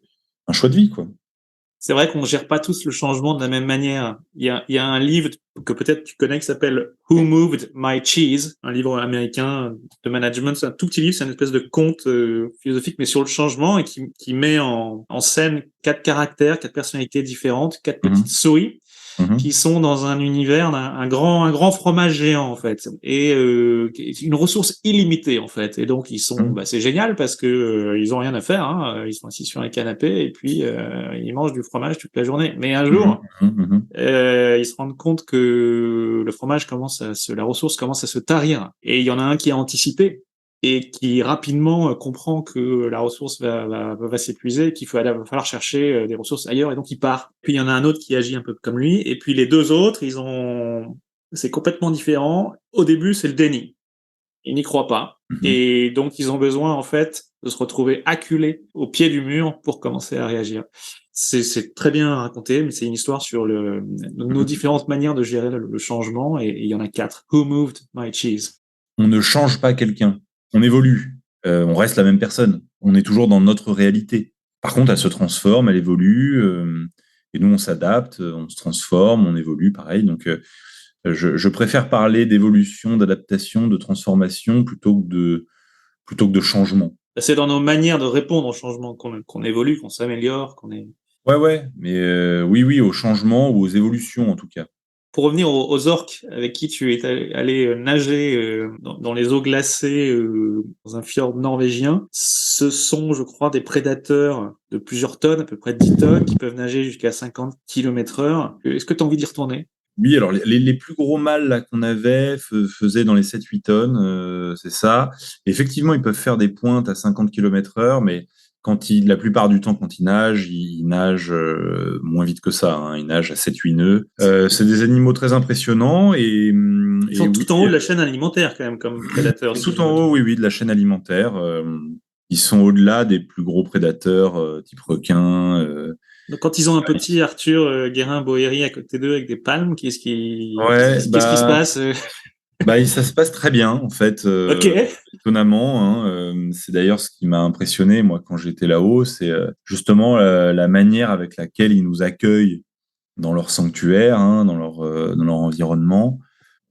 un choix de vie, quoi. C'est vrai qu'on gère pas tous le changement de la même manière. Il y a un livre que peut-être tu connais qui s'appelle Who Moved My Cheese, un livre américain de management. C'est un tout petit livre, c'est une espèce de conte philosophique, mais sur le changement et qui met en scène 4 caractères, 4 personnalités différentes, 4 petites souris qui sont dans un univers un grand fromage géant en fait et une ressource illimitée en fait, et donc ils sont c'est génial parce que ils ont rien à faire, hein. Ils sont assis sur un canapé et puis ils mangent du fromage toute la journée, mais un jour ils se rendent compte que le fromage la ressource commence à se tarir, et il y en a un qui a anticipé et qui rapidement comprend que la ressource va s'épuiser, qu'il va falloir chercher des ressources ailleurs, et donc il part. Puis il y en a un autre qui agit un peu comme lui, et puis les deux autres, c'est complètement différent. Au début, c'est le déni. Ils n'y croient pas. Et donc ils ont besoin, en fait, de se retrouver acculés au pied du mur pour commencer à réagir. C'est très bien raconté, mais c'est une histoire sur nos différentes manières de gérer le changement, et il y en a 4. Who moved my cheese? On ne change pas quelqu'un. On évolue. On reste la même personne. On est toujours dans notre réalité. Par contre, elle se transforme, elle évolue. Et nous, on s'adapte, on se transforme, on évolue, pareil. Donc, je préfère parler d'évolution, d'adaptation, de transformation plutôt que de changement. C'est dans nos manières de répondre au changement qu'on évolue, qu'on s'améliore, qu'on est... Ouais, mais oui, au changement ou aux évolutions en tout cas. Pour revenir aux orques avec qui tu es allé nager dans les eaux glacées dans un fjord norvégien, ce sont, je crois, des prédateurs de plusieurs tonnes, à peu près 10 tonnes, qui peuvent nager jusqu'à 50 km/h. Est-ce que tu as envie d'y retourner? Oui, alors les plus gros mâles là, qu'on avait faisaient dans les 7-8 tonnes, c'est ça. Effectivement, ils peuvent faire des pointes à 50 km/h, mais la plupart du temps, quand ils nagent moins vite que ça, hein. Ils nagent à 7-8 nœuds. C'est des animaux très impressionnants Ils sont tout en haut de la chaîne alimentaire, quand même, comme prédateurs. Tout en haut, oui, de la chaîne alimentaire. Ils sont au-delà des plus gros prédateurs, type requin. Donc, quand ils ont un petit Arthur Guérin-Boéry à côté d'eux avec des palmes, qu'est-ce qui se passe? Ça se passe très bien, en fait, Ok. étonnamment, hein. C'est d'ailleurs ce qui m'a impressionné, moi, quand j'étais là-haut, c'est justement la manière avec laquelle ils nous accueillent dans leur sanctuaire, hein, dans leur environnement.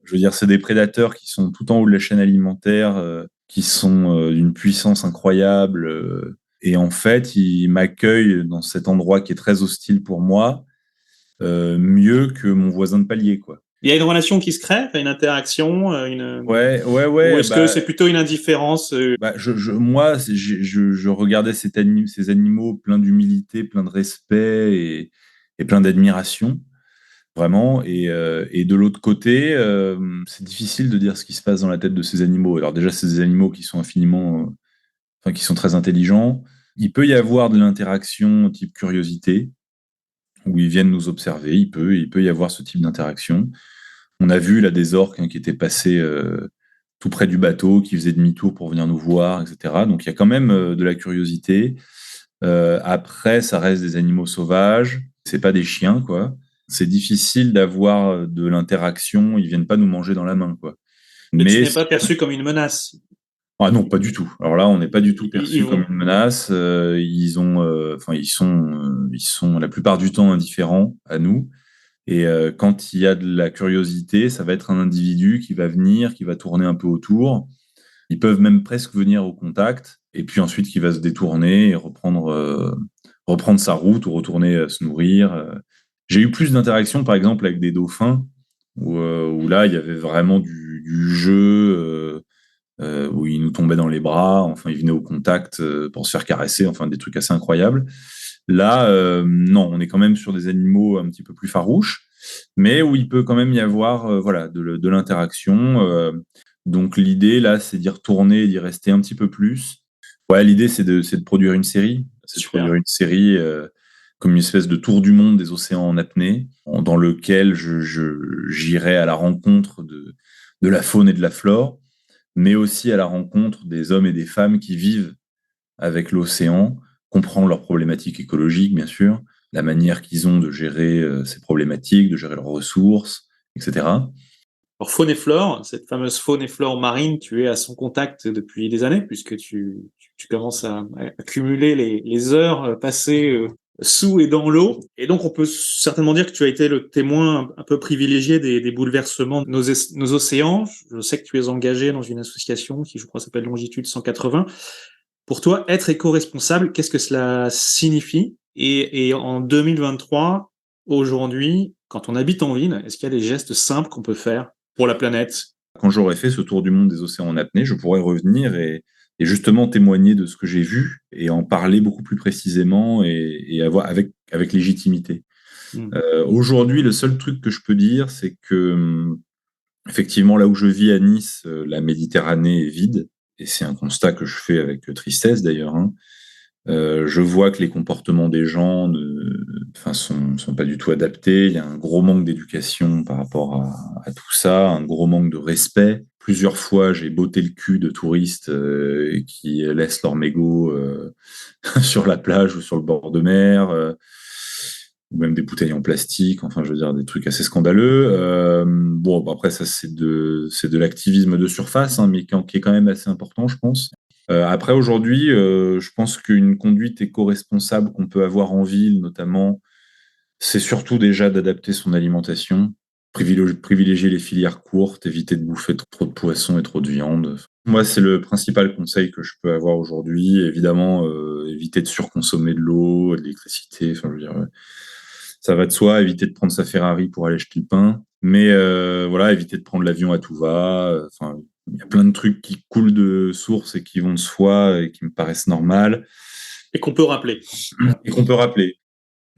Je veux dire, c'est des prédateurs qui sont tout en haut de la chaîne alimentaire, qui sont d'une puissance incroyable. Et en fait, ils m'accueillent dans cet endroit qui est très hostile pour moi, mieux que mon voisin de palier, quoi. Il y a une relation qui se crée, une interaction, Ouais. ou est-ce que c'est plutôt une indifférence? Moi, je regardais ces animaux pleins d'humilité, pleins de respect et plein d'admiration, vraiment. Et de l'autre côté, c'est difficile de dire ce qui se passe dans la tête de ces animaux. Alors déjà, c'est des animaux qui sont qui sont très intelligents. Il peut y avoir de l'interaction type curiosité, où ils viennent nous observer. Il peut y avoir ce type d'interaction. On a vu là des orques, hein, qui étaient passés tout près du bateau, qui faisaient demi-tour pour venir nous voir, etc. Donc il y a quand même de la curiosité. Après, ça reste des animaux sauvages. C'est pas des chiens, quoi. C'est difficile d'avoir de l'interaction. Ils viennent pas nous manger dans la main, quoi. Mais tu n'es pas perçu comme une menace. Ah non, pas du tout. Alors là, on n'est pas du tout perçu comme une menace. Ils sont la plupart du temps indifférents à nous. Et quand il y a de la curiosité, ça va être un individu qui va venir, qui va tourner un peu autour. Ils peuvent même presque venir au contact, et puis ensuite qui va se détourner et reprendre sa route ou retourner se nourrir. J'ai eu plus d'interactions, par exemple, avec des dauphins, où là, il y avait vraiment du jeu, où ils nous tombaient dans les bras, enfin, ils venaient au contact pour se faire caresser, enfin, des trucs assez incroyables. Là, non, on est quand même sur des animaux un petit peu plus farouches, mais où il peut quand même y avoir de l'interaction. Donc l'idée, là, c'est d'y retourner et d'y rester un petit peu plus. Ouais, l'idée, c'est de produire une série. C'est de produire une série comme une espèce de tour du monde des océans en apnée, dans lequel j'irai à la rencontre de la faune et de la flore, mais aussi à la rencontre des hommes et des femmes qui vivent avec l'océan, comprendre leurs problématiques écologiques, bien sûr, la manière qu'ils ont de gérer ces problématiques, de gérer leurs ressources, etc. Alors, faune et flore, cette fameuse faune et flore marine, tu es à son contact depuis des années, puisque tu commences à cumuler les heures passées sous et dans l'eau. Et donc, on peut certainement dire que tu as été le témoin un peu privilégié des bouleversements de nos océans. Je sais que tu es engagé dans une association qui, je crois, s'appelle Longitude 180. Pour toi, être éco-responsable, qu'est-ce que cela signifie? Et en 2023, aujourd'hui, quand on habite en ville, est-ce qu'il y a des gestes simples qu'on peut faire pour la planète? Quand j'aurai fait ce tour du monde des océans en apnée, je pourrai revenir et justement témoigner de ce que j'ai vu et en parler beaucoup plus précisément et avoir avec légitimité. Aujourd'hui, le seul truc que je peux dire, c'est que effectivement, là où je vis à Nice, la Méditerranée est vide, et c'est un constat que je fais avec tristesse d'ailleurs, hein. Je vois que les comportements des gens sont pas du tout adaptés. Il y a un gros manque d'éducation par rapport à tout ça, un gros manque de respect. Plusieurs fois, j'ai botté le cul de touristes qui laissent leur mégot sur la plage ou sur le bord de mer, ou même des bouteilles en plastique. Enfin, je veux dire, des trucs assez scandaleux. Bon, après, ça, c'est de l'activisme de surface, hein, mais qui est quand même assez important, je pense. Après, aujourd'hui, je pense qu'une conduite éco-responsable qu'on peut avoir en ville, notamment, c'est surtout déjà d'adapter son alimentation, privilégier les filières courtes, éviter de bouffer trop de poissons et trop de viande. Moi, c'est le principal conseil que je peux avoir aujourd'hui. Évidemment, éviter de surconsommer de l'eau, de l'électricité. Enfin, je veux dire, ça va de soi, éviter de prendre sa Ferrari pour aller acheter le pain. Mais voilà, éviter de prendre l'avion à tout va. Enfin, il y a plein de trucs qui coulent de source et qui vont de soi et qui me paraissent normales. Et qu'on peut rappeler. Et qu'on peut rappeler.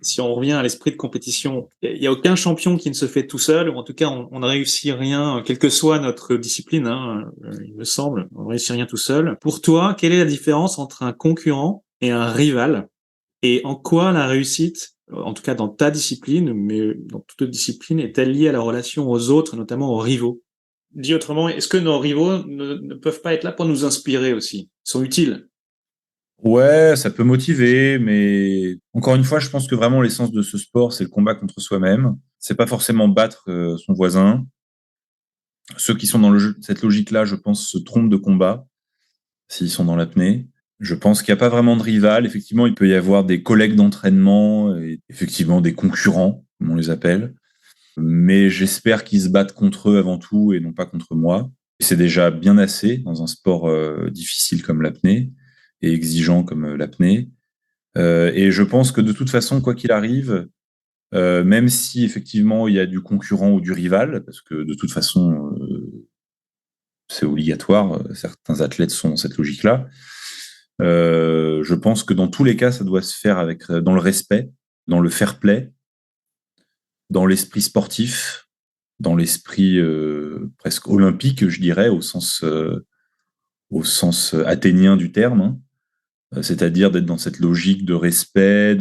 Si on revient à l'esprit de compétition, il n'y a aucun champion qui ne se fait tout seul, ou en tout cas, on ne réussit rien, quelle que soit notre discipline, hein, il me semble, on ne réussit rien tout seul. Pour toi, quelle est la différence entre un concurrent et un rival? Et en quoi la réussite, en tout cas dans ta discipline, mais dans toute discipline, est-elle liée à la relation aux autres, notamment aux rivaux? Dit autrement, est-ce que nos rivaux ne peuvent pas être là pour nous inspirer aussi? Ils sont utiles. Ouais, ça peut motiver, mais encore une fois, je pense que vraiment l'essence de ce sport, c'est le combat contre soi-même. C'est pas forcément battre son voisin. Ceux qui sont dans cette logique-là, je pense, se trompent de combat s'ils sont dans l'apnée. Je pense qu'il n'y a pas vraiment de rival. Effectivement, il peut y avoir des collègues d'entraînement et effectivement des concurrents, comme on les appelle. Mais j'espère qu'ils se battent contre eux avant tout et non pas contre moi. Et c'est déjà bien assez dans un sport difficile comme l'apnée et exigeant comme l'apnée. Et je pense que de toute façon, quoi qu'il arrive, même si effectivement il y a du concurrent ou du rival, parce que de toute façon c'est obligatoire, certains athlètes sont dans cette logique-là, je pense que dans tous les cas, ça doit se faire dans le respect, dans le fair play, dans l'esprit sportif, dans l'esprit presque olympique, je dirais, au sens athénien du terme, hein. C'est-à-dire d'être dans cette logique de respect,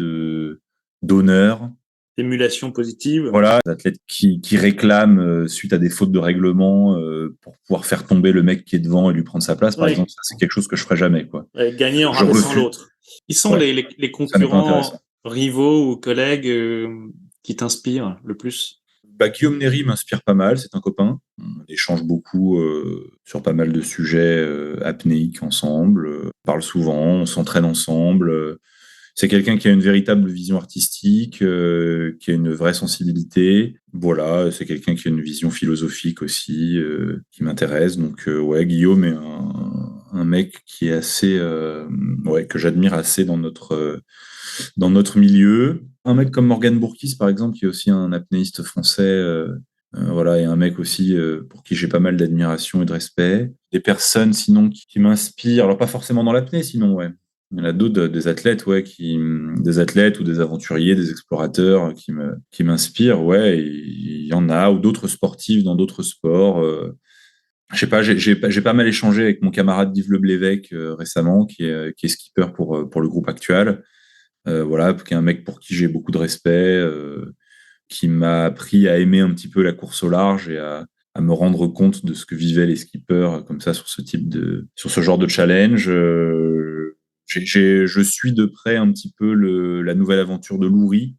d'honneur. Émulation positive. Voilà, des athlètes qui réclament suite à des fautes de règlement pour pouvoir faire tomber le mec qui est devant et lui prendre sa place, par exemple, ça, c'est quelque chose que je ferais jamais, quoi. Gagner en Je rabaissant refuse. l'autre. Ils sont les concurrents, rivaux ou collègues qui t'inspirent le plus? Guillaume Néry m'inspire pas mal, c'est un copain. On échange beaucoup sur pas mal de sujets apnéiques ensemble, on parle souvent, on s'entraîne ensemble. C'est quelqu'un qui a une véritable vision artistique, qui a une vraie sensibilité. Voilà, c'est quelqu'un qui a une vision philosophique aussi, qui m'intéresse. Donc ouais, Guillaume est un mec qui est assez, que j'admire assez dans notre milieu. Un mec comme Morgan Bourkis, par exemple, qui est aussi un apnéiste français, voilà, et un mec aussi pour qui j'ai pas mal d'admiration et de respect. Des personnes, sinon, qui m'inspirent, alors pas forcément dans l'apnée, sinon, ouais. Il y en a d'autres, des athlètes, ouais, des athlètes ou des aventuriers, des explorateurs qui m'inspirent, ouais, il y en a, ou d'autres sportifs dans d'autres sports. Je sais pas, j'ai pas mal échangé avec mon camarade Yves Leblévec récemment, qui est skipper pour le groupe actuel. Voilà, qui est un mec pour qui j'ai beaucoup de respect, qui m'a appris à aimer un petit peu la course au large et à me rendre compte de ce que vivaient les skippers comme ça sur ce genre de challenge. Je suis de près un petit peu la nouvelle aventure de Louri,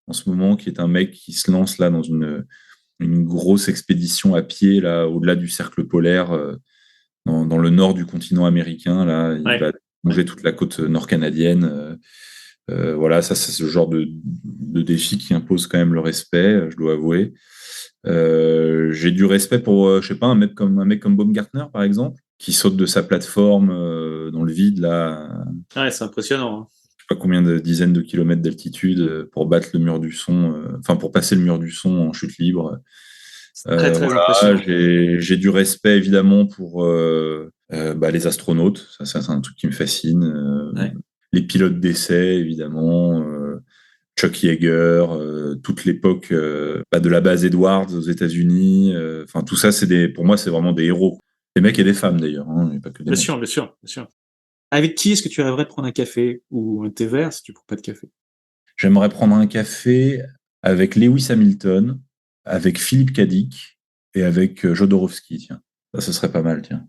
en ce moment, qui est un mec qui se lance là dans une grosse expédition à pied là au-delà du cercle polaire dans le nord du continent américain. Là, il va longer toute la côte nord-canadienne. Voilà, ça c'est ce genre de défi qui impose quand même le respect, je dois avouer. J'ai du respect pour, je sais pas, un mec comme Baumgartner par exemple, qui saute de sa plateforme dans le vide là. Ouais, c'est impressionnant. Hein. Je sais pas combien de dizaines de kilomètres d'altitude pour battre le mur du son, enfin pour passer le mur du son en chute libre. Très Voilà, impressionnant. j'ai du respect évidemment pour les astronautes, ça c'est un truc qui me fascine. Les pilotes d'essai évidemment, Chuck Yeager, toute l'époque de la base Edwards aux États-Unis. Enfin tout ça, pour moi c'est vraiment des héros. Des mecs et des femmes d'ailleurs, hein, mais pas que des mecs. Bien sûr. Avec qui est-ce que tu rêverais de prendre un café ou un thé vert si tu ne prends pas de café? J'aimerais prendre un café avec Lewis Hamilton, avec Philippe Cadic et avec Jodorowsky, tiens. Ça, ce serait pas mal, tiens.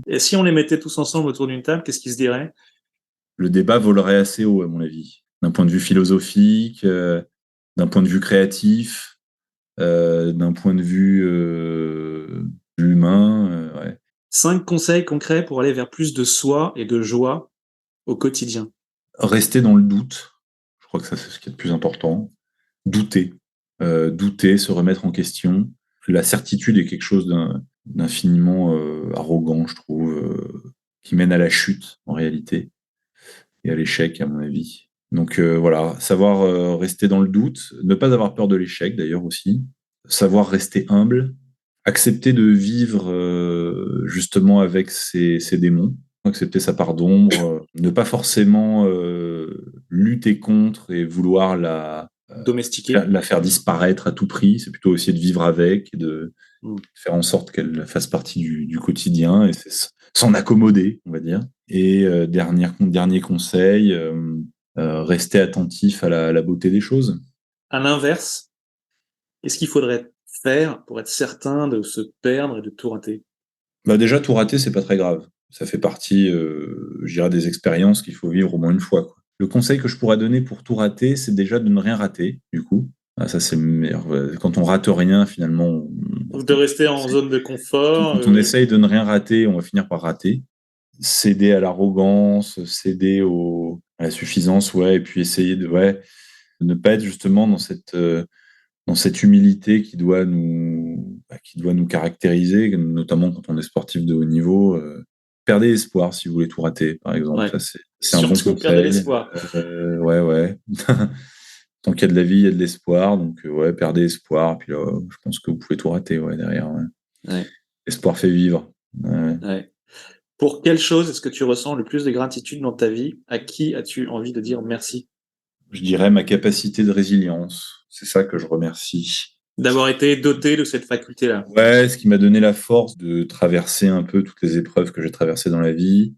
Et si on les mettait tous ensemble autour d'une table, qu'est-ce qu'ils se diraient? Le débat volerait assez haut, à mon avis. D'un point de vue philosophique, d'un point de vue créatif, d'un point de vue humain. Ouais. 5 conseils concrets pour aller vers plus de soi et de joie au quotidien. Rester dans le doute. Je crois que ça, c'est ce qui est le plus important. Douter. Douter, se remettre en question. La certitude est quelque chose d'infiniment arrogant, je trouve, qui mène à la chute, en réalité, et à l'échec, à mon avis. Donc voilà, savoir rester dans le doute, ne pas avoir peur de l'échec, d'ailleurs, aussi. Savoir rester humble, accepter de vivre justement avec ses démons, accepter sa part d'ombre, ne pas forcément lutter contre et vouloir domestiquer, la faire disparaître à tout prix. C'est plutôt essayer de vivre avec et de faire en sorte qu'elle fasse partie du quotidien et s'en accommoder, on va dire. Et dernier conseil, rester attentif à la beauté des choses. À l'inverse, qu'est-ce qu'il faudrait faire pour être certain de se perdre et de tout rater? Déjà, tout rater, c'est pas très grave. Ça fait partie, je dirais, des expériences qu'il faut vivre au moins une fois, quoi. Le conseil que je pourrais donner pour tout rater, c'est déjà de ne rien rater, du coup. Ça, c'est le meilleur. Quand on rate rien, finalement. Donc de rester en zone de confort. Quand on essaye de ne rien rater, on va finir par rater. Céder à l'arrogance, céder à la suffisance, ouais, et puis essayer de ne pas être justement dans cette humilité qui doit nous caractériser, notamment quand on est sportif de haut niveau. Perdez espoir si vous voulez tout rater, par exemple. Ouais. Ça, c'est un bon conseil. Perdez l'espoir. Ouais. Tant qu'il y a de la vie, il y a de l'espoir. Donc, perdez espoir. Puis là, je pense que vous pouvez tout rater, derrière. Ouais. L'espoir fait vivre. Ouais. Pour quelle chose est-ce que tu ressens le plus de gratitude dans ta vie? À qui as-tu envie de dire merci? Je dirais ma capacité de résilience. C'est ça que je remercie. D'avoir été doté de cette faculté-là. Ouais, ce qui m'a donné la force de traverser un peu toutes les épreuves que j'ai traversées dans la vie,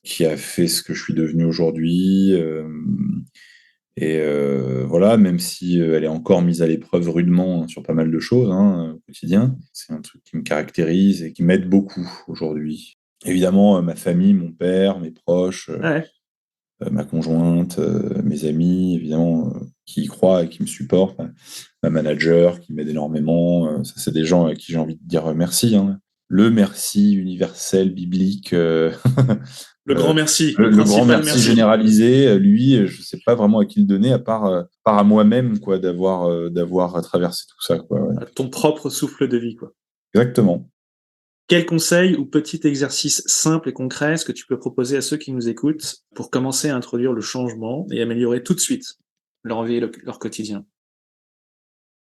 qui a fait ce que je suis devenu aujourd'hui. Voilà, même si elle est encore mise à l'épreuve rudement sur pas mal de choses au quotidien, c'est un truc qui me caractérise et qui m'aide beaucoup aujourd'hui. Évidemment, ma famille, mon père, mes proches, ma conjointe, mes amis, évidemment, qui y croient et qui me supportent, ma manager qui m'aide énormément. Ça, c'est des gens à qui j'ai envie de dire merci. Le merci universel, biblique. Le grand merci. Le grand merci généralisé, lui, je sais pas vraiment à qui le donner, à part à moi-même, quoi, d'avoir traversé tout ça, quoi. Ouais. À ton propre souffle de vie, quoi. Exactement. Quel conseil ou petit exercice simple et concret est-ce que tu peux proposer à ceux qui nous écoutent pour commencer à introduire le changement et améliorer tout de suite leur vie et leur quotidien?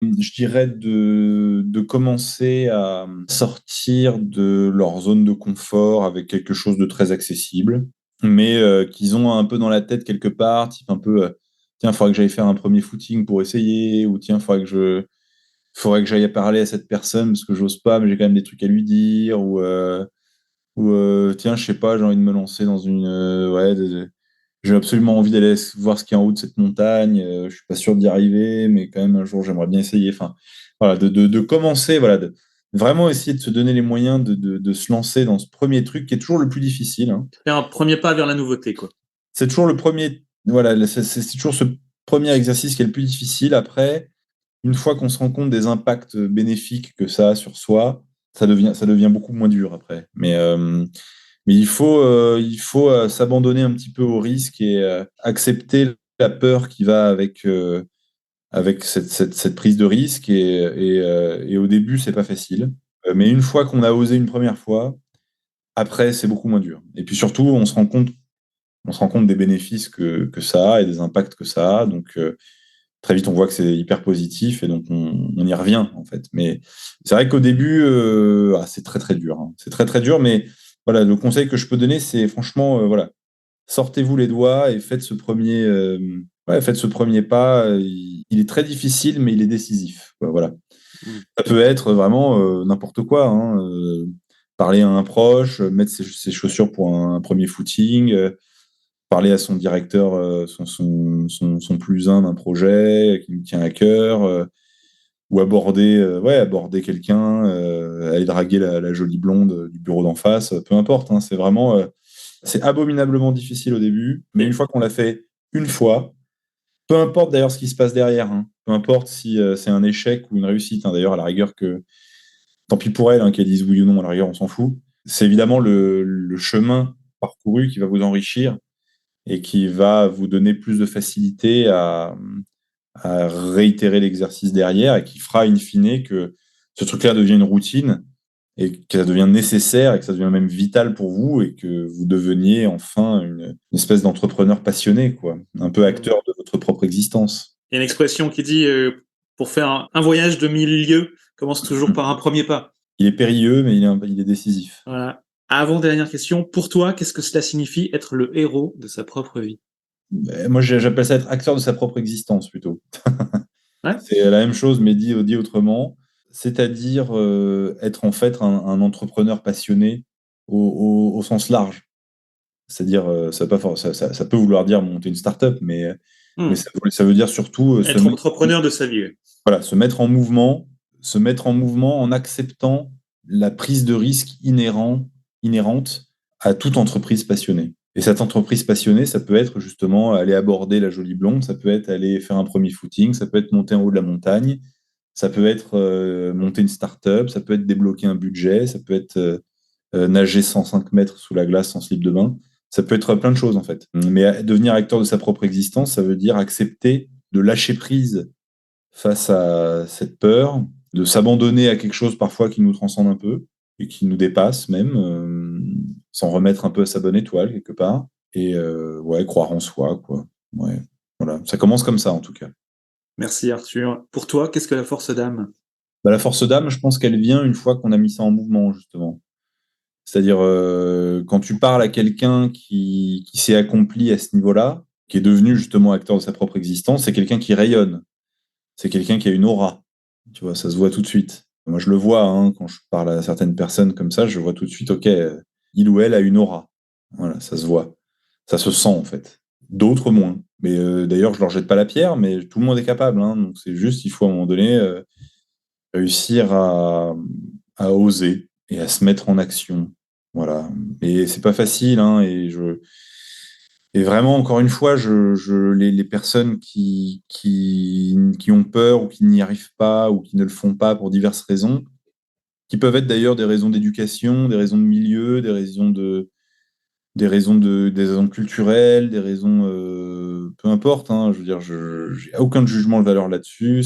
Je dirais de commencer à sortir de leur zone de confort avec quelque chose de très accessible, mais qu'ils ont un peu dans la tête quelque part, type un peu, tiens, il faudrait que j'aille faire un premier footing pour essayer, ou tiens, il faudrait que j'aille parler à cette personne parce que j'ose pas, mais j'ai quand même des trucs à lui dire, ou tiens, je sais pas, j'ai envie de me lancer dans j'ai absolument envie d'aller voir ce qu'il y a en haut de cette montagne. Je suis pas sûr d'y arriver, mais quand même un jour j'aimerais bien essayer. Enfin, voilà, de commencer, voilà, de vraiment essayer de se donner les moyens de se lancer dans ce premier truc qui est toujours le plus difficile. Faire un premier pas vers la nouveauté, quoi. C'est toujours le premier, voilà, c'est toujours ce premier exercice qui est le plus difficile. Après, une fois qu'on se rend compte des impacts bénéfiques que ça a sur soi, ça devient beaucoup moins dur après. Mais il faut s'abandonner un petit peu au risque et accepter la peur qui va avec cette prise de risque. Et au début, c'est pas facile. Mais une fois qu'on a osé une première fois, après, c'est beaucoup moins dur. Et puis surtout, on se rend compte des bénéfices que ça a et des impacts que ça a. Donc, très vite, on voit que c'est hyper positif et donc on y revient, en fait. Mais c'est vrai qu'au début, c'est très, très dur. Hein. C'est très, très dur. Mais voilà, le conseil que je peux donner, c'est franchement, voilà, sortez-vous les doigts et faites ce premier pas. Il est très difficile, mais il est décisif. Voilà. Ça peut être vraiment n'importe quoi. Hein. Parler à un proche, mettre ses chaussures pour un premier footing, parler à son directeur, son plus un d'un projet qui me tient à cœur, ou aborder quelqu'un, aller draguer la jolie blonde du bureau d'en face, peu importe. Hein. C'est abominablement difficile au début, mais une fois qu'on l'a fait une fois, peu importe d'ailleurs ce qui se passe derrière, hein. Peu importe si c'est un échec ou une réussite, hein. D'ailleurs, à la rigueur, tant pis pour elle, hein, qu'elle dise oui ou non, à la rigueur, on s'en fout. C'est évidemment le chemin parcouru qui va vous enrichir et qui va vous donner plus de facilité à réitérer l'exercice derrière et qui fera in fine que ce truc-là devient une routine et que ça devient nécessaire et que ça devient même vital pour vous et que vous deveniez enfin une espèce d'entrepreneur passionné, quoi, un peu acteur de votre propre existence. Il y a une expression qui dit pour faire un voyage de 1000 lieues, commence toujours par un premier pas. Il est périlleux, mais il est décisif. Voilà. Avant-dernière question, pour toi, qu'est-ce que cela signifie être le héros de sa propre vie? Moi, j'appelle ça être acteur de sa propre existence, plutôt. Ouais. C'est la même chose, mais dit autrement. C'est-à-dire être en fait un entrepreneur passionné au sens large. C'est-à-dire, ça peut vouloir dire monter une start-up, mais ça veut dire surtout être entrepreneur de sa vie. Voilà, se mettre en mouvement en acceptant la prise de risque inhérente à toute entreprise passionnée. Et cette entreprise passionnée, ça peut être justement aller aborder la jolie blonde, ça peut être aller faire un premier footing, ça peut être monter en haut de la montagne, ça peut être monter une start-up, ça peut être débloquer un budget, ça peut être nager 105 mètres sous la glace sans slip de bain. Ça peut être plein de choses, en fait. Mais devenir acteur de sa propre existence, ça veut dire accepter de lâcher prise face à cette peur, de s'abandonner à quelque chose parfois qui nous transcende un peu et qui nous dépasse même, s'en remettre un peu à sa bonne étoile quelque part et croire en soi, quoi. Ouais, voilà. Ça commence comme ça, en tout cas. Merci Arthur. Pour toi, qu'est-ce que la force d'âme? La force d'âme, je pense qu'elle vient une fois qu'on a mis ça en mouvement, justement. C'est-à-dire, quand tu parles à quelqu'un qui s'est accompli à ce niveau-là, qui est devenu justement acteur de sa propre existence, c'est quelqu'un qui rayonne. C'est quelqu'un qui a une aura. Tu vois, ça se voit tout de suite. Moi, je le vois, hein, quand je parle à certaines personnes comme ça, je vois tout de suite, ok, il ou elle a une aura. Voilà, ça se voit. Ça se sent, en fait. D'autres, moins. Mais d'ailleurs, je leur jette pas la pierre, mais tout le monde est capable. Hein, donc, c'est juste, il faut à un moment donné réussir à oser et à se mettre en action. Voilà. Et c'est pas facile, hein, et vraiment, encore une fois, les personnes qui ont peur ou qui n'y arrivent pas ou qui ne le font pas pour diverses raisons, qui peuvent être d'ailleurs des raisons d'éducation, des raisons de milieu, des raisons culturelles, des raisons peu importe. Hein, je veux dire, j'ai aucun jugement de valeur là-dessus.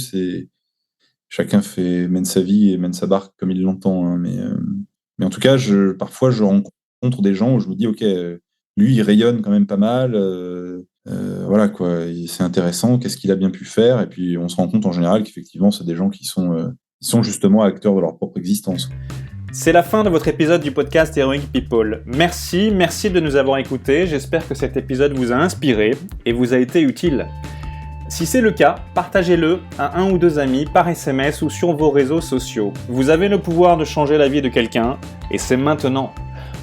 Chacun mène sa vie et mène sa barque comme il l'entend. Hein, mais en tout cas, parfois, je rencontre des gens où je me dis, ok, lui, il rayonne quand même pas mal. Voilà, quoi. C'est intéressant. Qu'est-ce qu'il a bien pu faire? Et puis, on se rend compte en général qu'effectivement, c'est des gens qui sont justement acteurs de leur propre existence. C'est la fin de votre épisode du podcast Heroic People. Merci de nous avoir écoutés. J'espère que cet épisode vous a inspiré et vous a été utile. Si c'est le cas, partagez-le à un ou deux amis par SMS ou sur vos réseaux sociaux. Vous avez le pouvoir de changer la vie de quelqu'un, et c'est maintenant.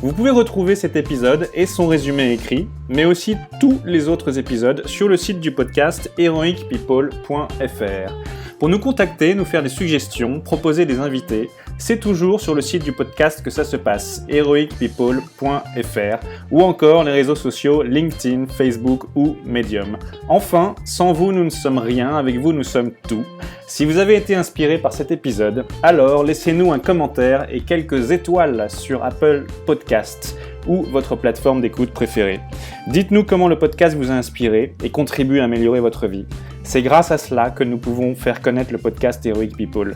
Vous pouvez retrouver cet épisode et son résumé écrit, mais aussi tous les autres épisodes sur le site du podcast heroicpeople.fr. Pour nous contacter, nous faire des suggestions, proposer des invités, c'est toujours sur le site du podcast que ça se passe, heroicpeople.fr, ou encore les réseaux sociaux LinkedIn, Facebook ou Medium. Enfin, sans vous, nous ne sommes rien, avec vous, nous sommes tout. Si vous avez été inspiré par cet épisode, alors laissez-nous un commentaire et quelques étoiles sur Apple Podcasts ou votre plateforme d'écoute préférée. Dites-nous comment le podcast vous a inspiré et contribue à améliorer votre vie. C'est grâce à cela que nous pouvons faire connaître le podcast Heroic People.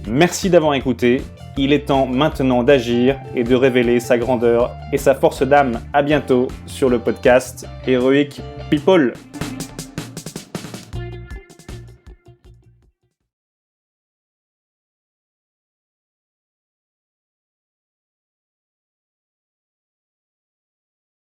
Merci d'avoir écouté. Il est temps maintenant d'agir et de révéler sa grandeur et sa force d'âme. À bientôt sur le podcast Heroic People.